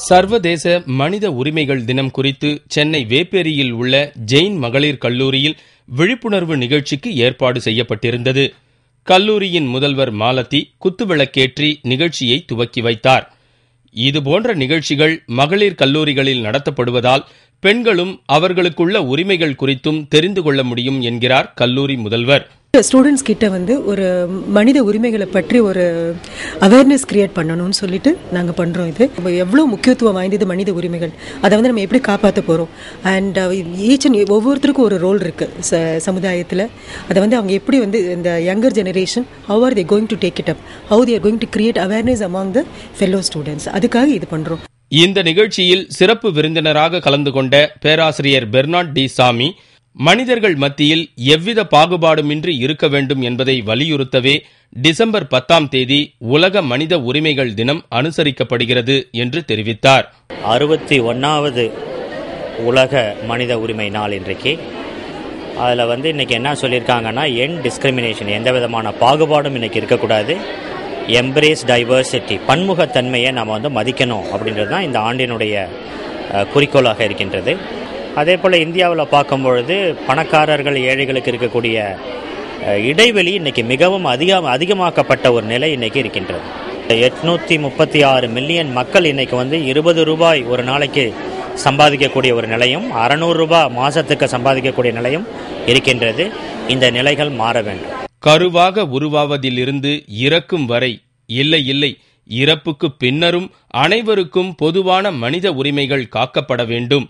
சர்வதேச மனித உரிமைகள் தினம் குறித்து சென்னை வேப்பேரியில் உள்ள ஜெயின் மகளிர் கல்லூரியில் விழிப்புணர்வு நிகழ்ச்சிக்கு ஏற்பாடு செய்யப்பட்டிருந்தது. கல்லூரியின் முதல்வர் மாலதி குத்துவிளக்கேற்றி நிகழ்ச்சியை துவக்கி வைத்தார். இதுபோன்ற நிகழ்ச்சிகள் மகளிர் கல்லூரிகளில் நடத்தப்படுவதால் பெண்களும் அவர்களுக்குள்ள உரிமைகள் குறித்தும் தெரிந்து கொள்ள முடியும் என்கிறார் கல்லூரி முதல்வர். ஸ்டூடெண்ட்ஸ் கிட்ட ஒரு மனித உரிமைகளை பற்றி ஒரு அவேர்னஸ் கிரியேட் பண்ணணும்னு சொல்லிட்டு நாங்கள் பண்ணுறோம். இது எவ்வளோ முக்கியத்துவம் வாய்ந்தது மனித உரிமைகள், அதை நம்ம எப்படி காப்பாற்ற போகிறோம். அண்ட் ஒவ்வொருத்தருக்கும் ஒரு ரோல் இருக்குது சமுதாயத்தில். அதை அவங்க எப்படி இந்த younger generation how are they going to take it up, how they are going to create awareness among the fellow students. அதுக்காக இது பண்ணுறோம். இந்த நிகழ்ச்சியில் சிறப்பு விருந்தினராக கலந்து கொண்ட பேராசிரியர் பெர்னாட் டி சாமி மனிதர்கள் மத்தியில் எவ்வித பாகுபாடுமின்றி இருக்க வேண்டும் என்பதை வலியுறுத்தவே டிசம்பர் 10ஆம் தேதி உலக மனித உரிமைகள் தினம் அனுசரிக்கப்படுகிறது என்று தெரிவித்தார். 61வது உலக மனித உரிமை நாள் இன்றைக்கு. அதில் இன்னைக்கு என்ன சொல்லியிருக்காங்கன்னா, எண்ட் டிஸ்கிரிமினேஷன், எந்த விதமான பாகுபாடும் இன்னைக்கு இருக்கக்கூடாது, எம்ப்ரேஸ் டைவர்சிட்டி, பன்முகத்தன்மையை நாம் மதிக்கணும் அப்படின்றது தான் இந்த ஆண்டினுடைய குறிக்கோளாக இருக்கின்றது. அதே போல் இந்தியாவில் பார்க்கும்பொழுது பணக்காரர்கள் ஏழைகளுக்கு இருக்கக்கூடிய இடைவெளி இன்றைக்கி மிகவும் அதிகமாக்கப்பட்ட ஒரு நிலை இன்றைக்கி இருக்கின்றது. 836 மில்லியன் மக்கள் இன்றைக்கி 20 ரூபாய் ஒரு நாளைக்கு சம்பாதிக்கக்கூடிய ஒரு நிலையும் 600 ரூபாய் மாதத்துக்கு சம்பாதிக்கக்கூடிய நிலையும் இருக்கின்றது. இந்த நிலைகள் மாற வேண்டும். கருவாக உருவாவதிலிருந்து இறக்கும் வரை, இல்லை இறப்புக்கு பின்னரும் அனைவருக்கும் பொதுவான மனித உரிமைகள் காக்கப்பட வேண்டும்.